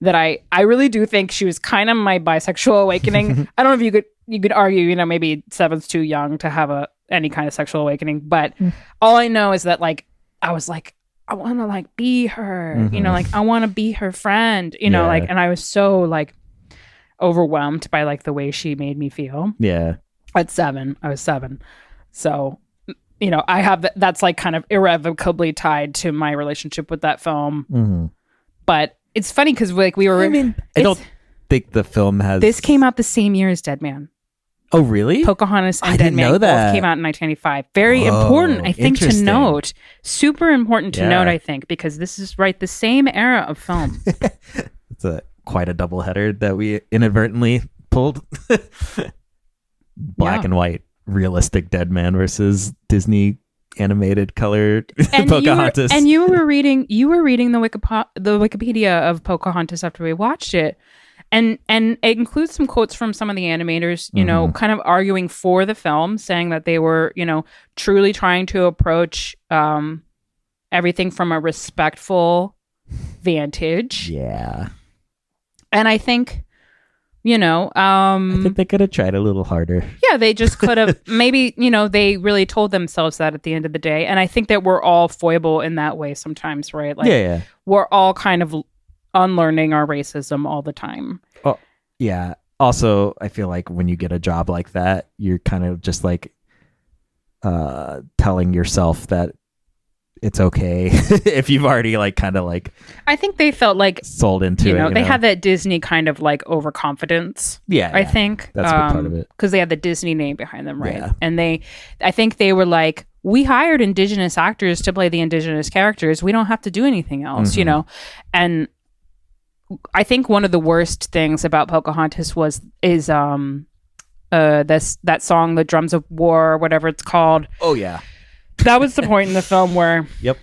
that I really do think she was kind of my bisexual awakening. I don't know if you could argue, maybe 7's too young to have any kind of sexual awakening, but all I know is that like I was like, I want to like be her, like I want to be her friend, like, and I was so like overwhelmed by like the way she made me feel. Yeah. At 7, I was 7. So I have that's like kind of irrevocably tied to my relationship with that film. But it's funny because like we were. I don't think the film has. This came out the same year as Dead Man. Oh, really? Pocahontas and I Dead didn't Man know that. both came out in 1995. Very important, I think, to note. Super important to note, I think, because this is the same era of film. It's quite a doubleheader that we inadvertently pulled. Black and white, realistic Dead Man versus Disney animated color Pocahontas. You were reading the Wikipedia of Pocahontas after we watched it. And it includes some quotes from some of the animators, kind of arguing for the film, saying that they were, truly trying to approach everything from a respectful vantage. Yeah. And I think, I think they could have tried a little harder. Yeah, they just could have. Maybe, they really told themselves that at the end of the day. And I think that we're all foible in that way sometimes, right? Like, we're all kind of unlearning our racism all the time. Oh, yeah. Also, I feel like when you get a job like that, you're kind of just like telling yourself that it's okay if you've already like kind of like. I think they felt like sold into it. They had that Disney kind of like overconfidence. Yeah, I think that's a big part of it because they had the Disney name behind them, right? Yeah. And I think they were like, we hired indigenous actors to play the indigenous characters. We don't have to do anything else, and. I think one of the worst things about Pocahontas is that song, The Drums of War, or whatever it's called. Oh yeah. That was the point in the film where Yep.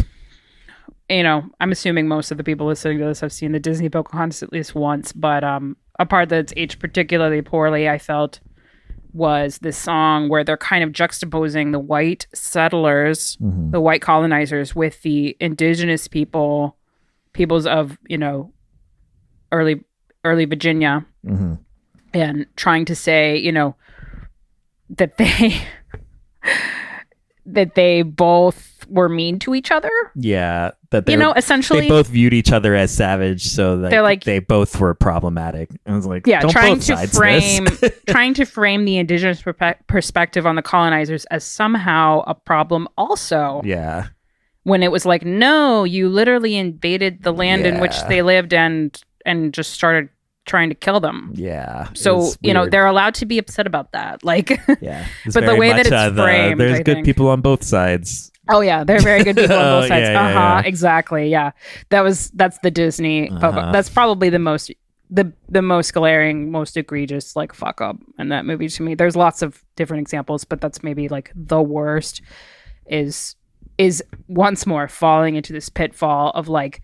I'm assuming most of the people listening to this have seen the Disney Pocahontas at least once, but a part that's aged particularly poorly, I felt, was this song where they're kind of juxtaposing the white settlers, the white colonizers, with the indigenous peoples of, early Virginia, and trying to say, that they both were mean to each other. Yeah, that they essentially they both viewed each other as savage, so that they're like, they both were problematic. I was like, yeah, don't trying both to sides frame this. trying to frame the indigenous perspective on the colonizers as somehow a problem. Also, Yeah, when it was like, no, you literally invaded the land in which they lived and just started trying to kill them. Yeah. So, they're allowed to be upset about that. Like, yeah. But the way that it's framed, there's I good think. People on both sides. Oh yeah, they're very good people on both sides. Yeah. Exactly. Yeah. That's the Disney. That's probably the most glaring, most egregious like fuck up in that movie to me. There's lots of different examples, but that's maybe like the worst is once more falling into this pitfall of like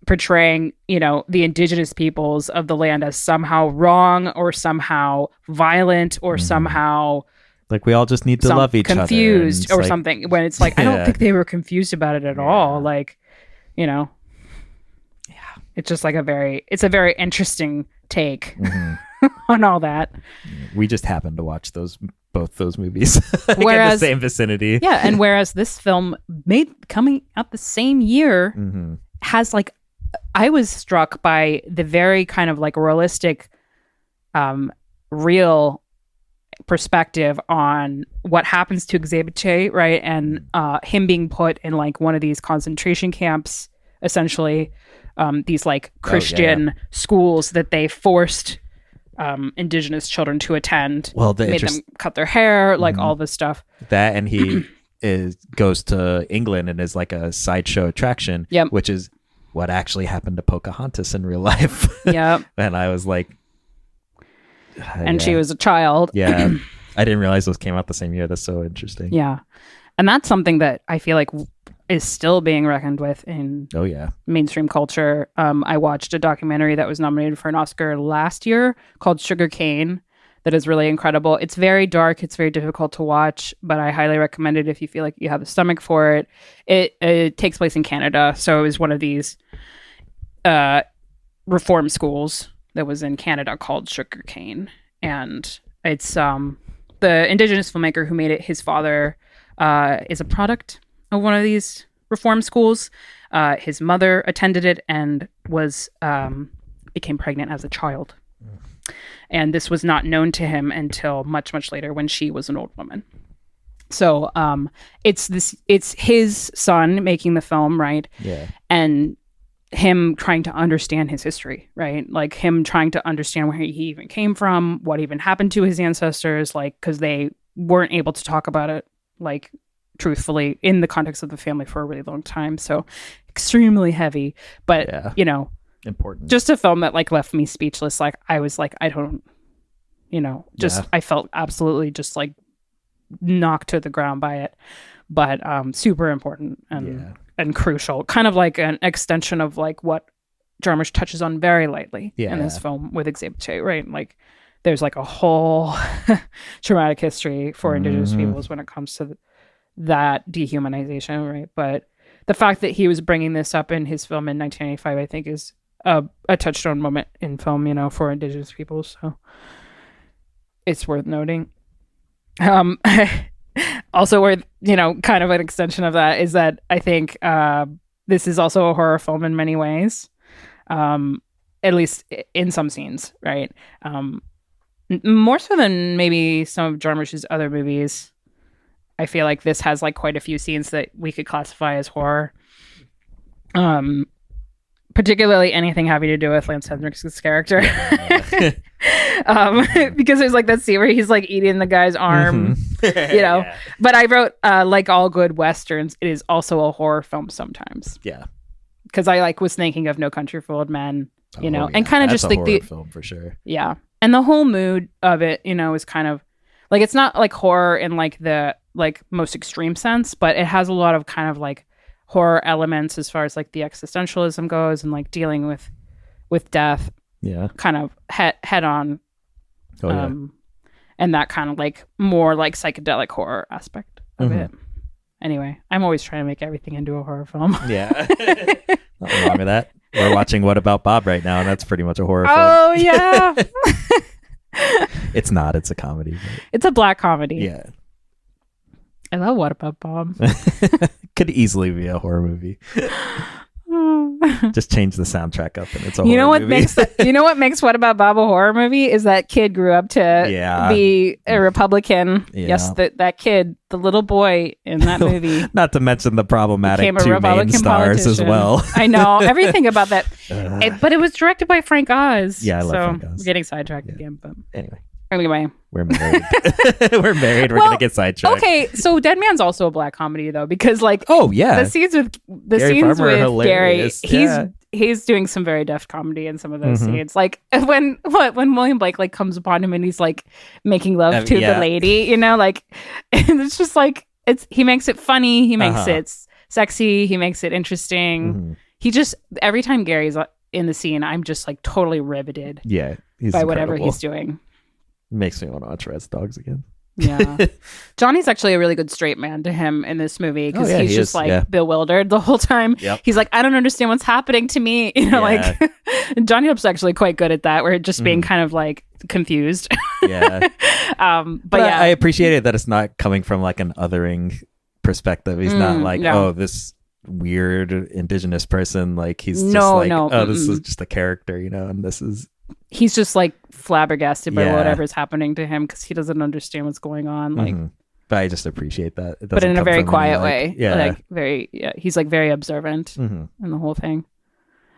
portraying, the indigenous peoples of the land as somehow wrong or somehow violent or somehow like we all just need to love each confused other. Or something, when it's like, I don't think they were confused about it at all. Like, it's just like it's a very interesting take on all that. We just happened to watch both those movies like whereas, in the same vicinity. Yeah. And whereas this film coming out the same year has like, I was struck by the very kind of like realistic, real perspective on what happens to Exhibit, right? And him being put in like one of these concentration camps, essentially, these like Christian schools that they forced indigenous children to attend. Well, made them cut their hair, like all this stuff. That, and he goes to England and is like a sideshow attraction, which is what actually happened to Pocahontas in real life. Yeah. And I was like, and she was a child. Yeah. I didn't realize those came out the same year. That's so interesting. Yeah. And that's something that I feel like is still being reckoned with in mainstream culture. I watched a documentary that was nominated for an Oscar last year called Sugar Cane that is really incredible. It's very dark. It's very difficult to watch, but I highly recommend it if you feel like you have the stomach for it. It takes place in Canada. So it was one of these reform schools that was in Canada called Sugar Cane. And it's the indigenous filmmaker who made it. His father is a product of one of these reform schools. His mother attended it and became pregnant as a child. And this was not known to him until much, much later when she was an old woman. So it's his son making the film, right? Yeah. And him trying to understand his history, right? Like him trying to understand where he even came from, what even happened to his ancestors, like, because they weren't able to talk about it, like, truthfully in the context of the family for a really long time. So extremely heavy, but, important. Just a film that, like, left me speechless. Like, I was like, I don't, I felt absolutely just, like, knocked to the ground by it. But super important and crucial, kind of like an extension of like what Jarmusch touches on very lightly in this film with Exhibit A, right? Like there's like a whole traumatic history for Indigenous peoples when it comes to that dehumanization, right? But the fact that he was bringing this up in his film in 1985, I think, is a touchstone moment in film, for Indigenous peoples. So it's worth noting. Also, worth, kind of an extension of that is that I think this is also a horror film in many ways, at least in some scenes, right? More so than maybe some of Jarmusch's other movies. I feel like this has like quite a few scenes that we could classify as horror. Particularly anything having to do with Lance Henriksen's character. Because there's like that scene where he's like eating the guy's arm, Yeah. But I wrote, like all good Westerns, it is also a horror film sometimes. Yeah. Because I was thinking of No Country for Old Men, and kind of just like the film for sure. Yeah. And the whole mood of it, is kind of like, it's not like horror in like the like most extreme sense, but it has a lot of kind of like horror elements as far as like the existentialism goes and like dealing with death, kind of head on, and that kind of like more like psychedelic horror aspect of it. Anyway, I'm always trying to make everything into a horror film. Yeah. Nothing wrong with that. We're watching What About Bob right now, and that's pretty much a horror film. Oh yeah. It's not. It's a comedy. But... It's a black comedy. Yeah. I love What About Bob. Could easily be a horror movie. Just change the soundtrack up and it's a horror movie. What makes What About Bob a horror movie is that kid grew up to be a Republican. Yeah. Yes, that kid, the little boy in that movie. Not to mention the problematic two main stars as well. I know everything about that. But it was directed by Frank Oz. Yeah, I love Frank Oz. We're getting sidetracked again, but Anyway, we're married. We're married. We're gonna get sidetracked. Okay, so Dead Man's also a black comedy though, because like the scenes with Gary, he's doing some very deft comedy in some of those scenes. Like when William Blake like comes upon him and he's like making love to the lady, like, and it's just like he makes it funny, he makes it sexy, he makes it interesting. He just every time Gary's in the scene, I'm just like totally riveted. Yeah, by whatever he's doing. Makes me want to watch Red Dogs again. Yeah. Johnny's actually a really good straight man to him in this movie because he's just bewildered the whole time. Yep. He's like, I don't understand what's happening to me. Like Johnny Depp's actually quite good at that. We're just being kind of like confused. Yeah. But yeah. I appreciated that it's not coming from like an othering perspective. He's not like, this weird indigenous person. Like he's just this is just a character, and this is... He's just like flabbergasted by whatever's happening to him because he doesn't understand what's going on. Like, but I just appreciate that. But in a very quiet way. Like he's like very observant in the whole thing.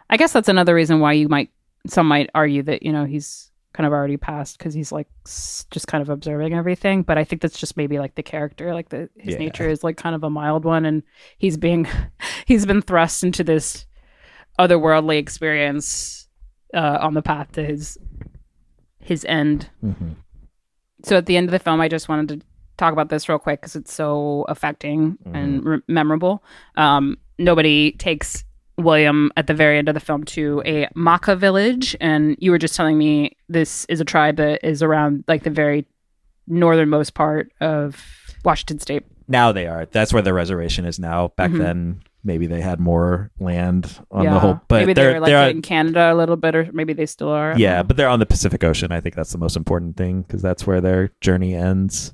I guess that's another reason why some might argue that, he's kind of already passed because he's like just kind of observing everything. But I think that's just maybe like the character, like his nature is like kind of a mild one, and he's been thrust into this otherworldly experience on the path to his end. So at the end of the film, I just wanted to talk about this real quick because it's so affecting and memorable. Nobody takes William at the very end of the film to a Maka village, and you were just telling me this is a tribe that is around like the very northernmost part of Washington State. Now they are. That's where the reservation is now. Back then, maybe they had more land on the whole. But maybe they were like in Canada a little bit, or maybe they still are. Yeah, but they're on the Pacific Ocean. I think that's the most important thing because that's where their journey ends.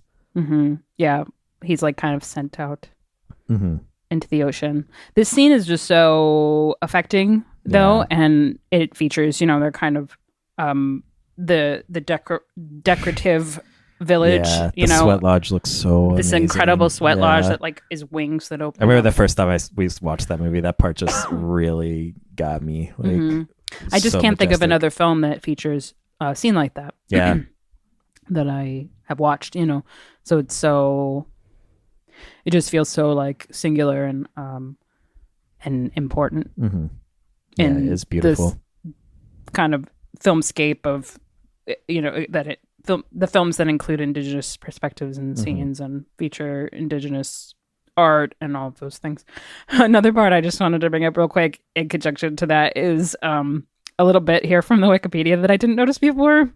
Yeah, he's like kind of sent out into the ocean. This scene is just so affecting, though, and it features, they're kind of the decorative village. Yeah, you the know, sweat lodge looks so this amazing. incredible sweat lodge Yeah. that like is wings that open. I remember up. the first time we watched that movie. That part just really got me. Like, Mhm. I just so can't think of majestic. another film that features a scene like that. Yeah. That I have watched. You know, so it just feels so like singular and important. Mm-hmm. Yeah, in it's beautiful. This kind of filmscape of, you know, the films that include indigenous perspectives and scenes and feature indigenous art and all of those things. Another part I just wanted to bring up real quick in conjunction to that is a little bit here from the Wikipedia that I didn't notice before.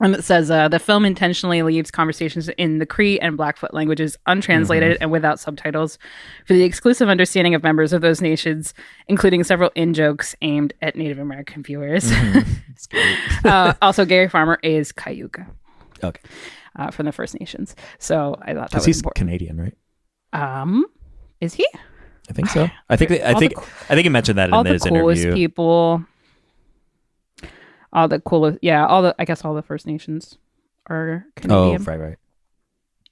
And it says the film intentionally leaves conversations in the Cree and Blackfoot languages untranslated and without subtitles for the exclusive understanding of members of those nations, including several in-jokes aimed at Native American viewers. It's great. Also, Gary Farmer is Cayuga. Okay. From the First Nations. So I thought that Because was he's important. Canadian, right? Is he? I think so. I think he mentioned that All in the his coolest interview. people. All the coolest, yeah. I guess all the First Nations are Canadian. Oh, right.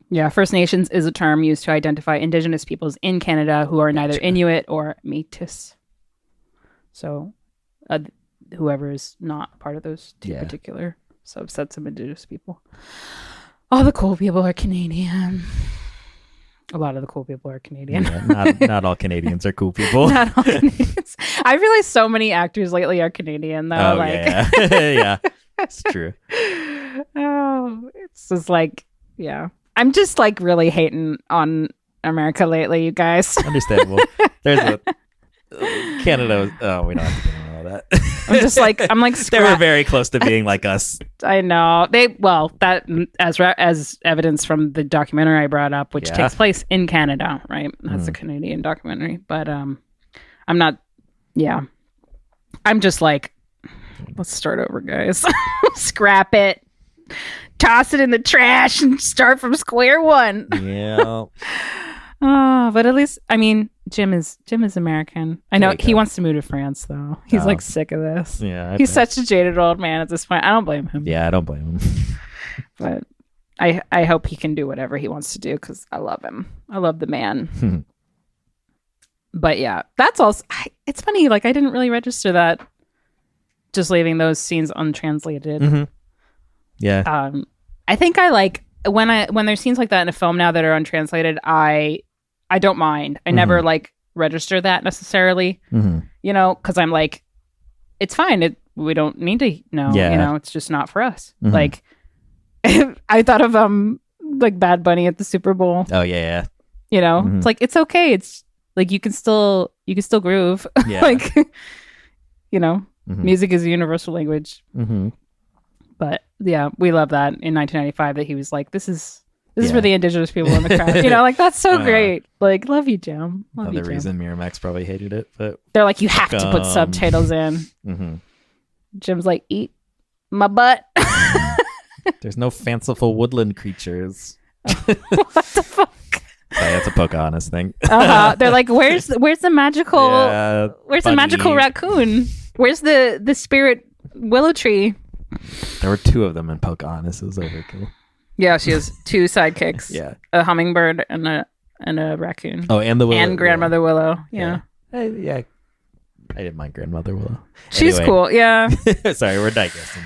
Yeah, First Nations is a term used to identify Indigenous peoples in Canada who are neither Inuit or Métis. So, whoever is not part of those two particular subsets of Indigenous people. All the cool people are Canadian. A lot of the cool people are Canadian. Yeah, not all Canadians are cool people. Not all Canadians. I realize so many actors lately are Canadian, though. Oh, yeah. Yeah, it's true. Oh, it's just like, yeah. I'm just like really hating on America lately, you guys. Understandable. There's a Canada. Oh, we don't have to get into all that. I'm like, they were very close to being like us. I know that as evidence from the documentary I brought up, which takes place in Canada, right? That's a Canadian documentary, but I'm not. Yeah, I'm just like, let's start over, guys. Scrap it, toss it in the trash, and start from square one. Yeah. But at least, I mean, Jim is American. I know he wants to move to France, though. He's like sick of this. Yeah, he's such a jaded old man at this point. I don't blame him. Yeah, I don't blame him. But I hope he can do whatever he wants to do because I love him. I love the man. But yeah, that's also. It's funny. Like I didn't really register that. Just leaving those scenes untranslated. Mm-hmm. Yeah. I think I like when there's scenes like that in a film now that are untranslated. I don't mind. I never like register that necessarily, you know, because I'm like, it's fine. We don't need to know, you know, it's just not for us. Like, I thought of like Bad Bunny at the Super Bowl. Oh yeah. You know, it's like it's okay. It's like you can still groove. Yeah. Like, you know, music is a universal language. But yeah, we love that in 1995 that he was like, this is for the Indigenous people in the crowd. You know, like that's so great. Like, love you, Jim. Love you, Another Jim. reason Miramax probably hated it, but They're like, you have to put subtitles in. Jim's like, eat my butt. There's no fanciful woodland creatures. What the fuck? Sorry, that's a Pocahontas thing. They're like, where's the magical where's the magical raccoon? Where's the spirit willow tree? There were two of them in Pocahontas. It was overkill. Yeah, she has two sidekicks. Yeah, a hummingbird and a raccoon. Oh, and the Willow, and Grandmother Willow. Yeah. I didn't mind Grandmother Willow. She's cool. Yeah. Sorry, we're digressing.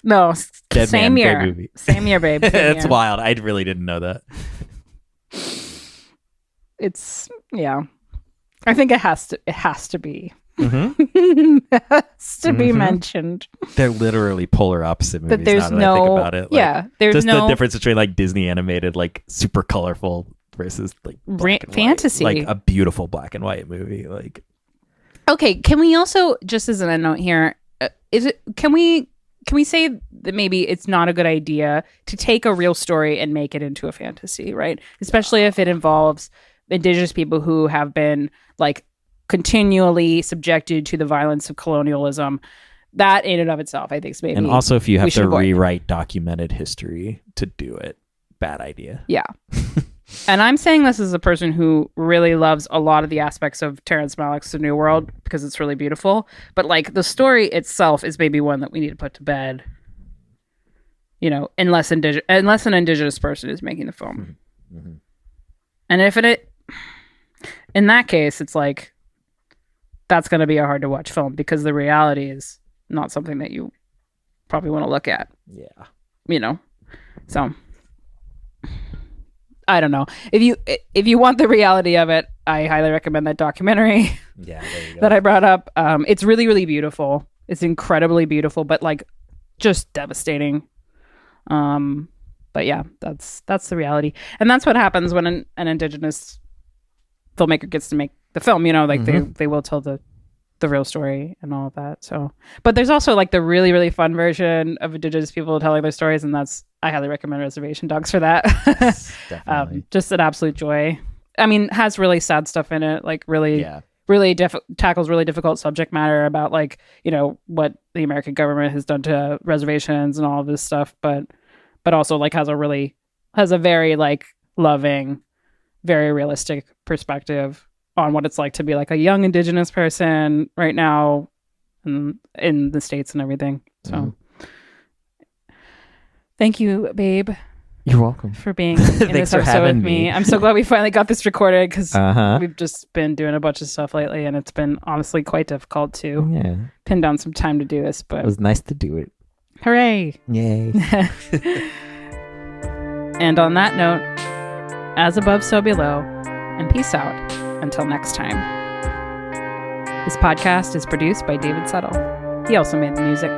No, Dead same Man, year. great movie. Same year, babe. It's wild. I really didn't know that. It's I think it has to be. It has to be mentioned. They're literally polar opposite movies. But there's now that I think about it. Like, there's just no the difference between like Disney animated, like super colorful versus like black and fantasy, white. Like a beautiful black and white movie. Like, okay, can we also just as an end note here? Can we say that maybe it's not a good idea to take a real story and make it into a fantasy, right? Especially if it involves Indigenous people who have been like continually subjected to the violence of colonialism. That in and of itself, I think, is maybe. and also if you have to avoid. rewrite documented history to do it, bad idea. Yeah. And I'm saying this as a person who really loves a lot of the aspects of Terrence Malick's The New World because it's really beautiful. But like the story itself is maybe one that we need to put to bed. you know, unless an indigenous person is making the film. Mm-hmm. And if in that case, it's like, that's going to be a hard to watch film because the reality is not something that you probably want to look at. Yeah. You know? So I don't know. If you want the reality of it, I highly recommend that documentary Yeah, there you go. that I brought up. It's really, really beautiful. It's incredibly beautiful, but like just devastating. But yeah, that's the reality. And that's what happens when an indigenous filmmaker gets to make the film, you know, like they will tell the real story and all of that. So, but there's also like the really, really fun version of indigenous people telling their stories, and I highly recommend Reservation Dogs for that. Yes, definitely. Just an absolute joy. I mean, has really sad stuff in it, like really tackles really difficult subject matter about like, you know, what the American government has done to reservations and all of this stuff, but also like has a very like loving, very realistic perspective on what it's like to be like a young indigenous person right now in the States and everything. So thank you, babe. You're welcome For being in this episode with me. I'm so glad we finally got this recorded because we've just been doing a bunch of stuff lately and it's been honestly quite difficult to pin down some time to do this, but it was nice to do it. Hooray. Yay. And on that note, as above, so below, and peace out until next time. This podcast is produced by David Settle. He also made the music.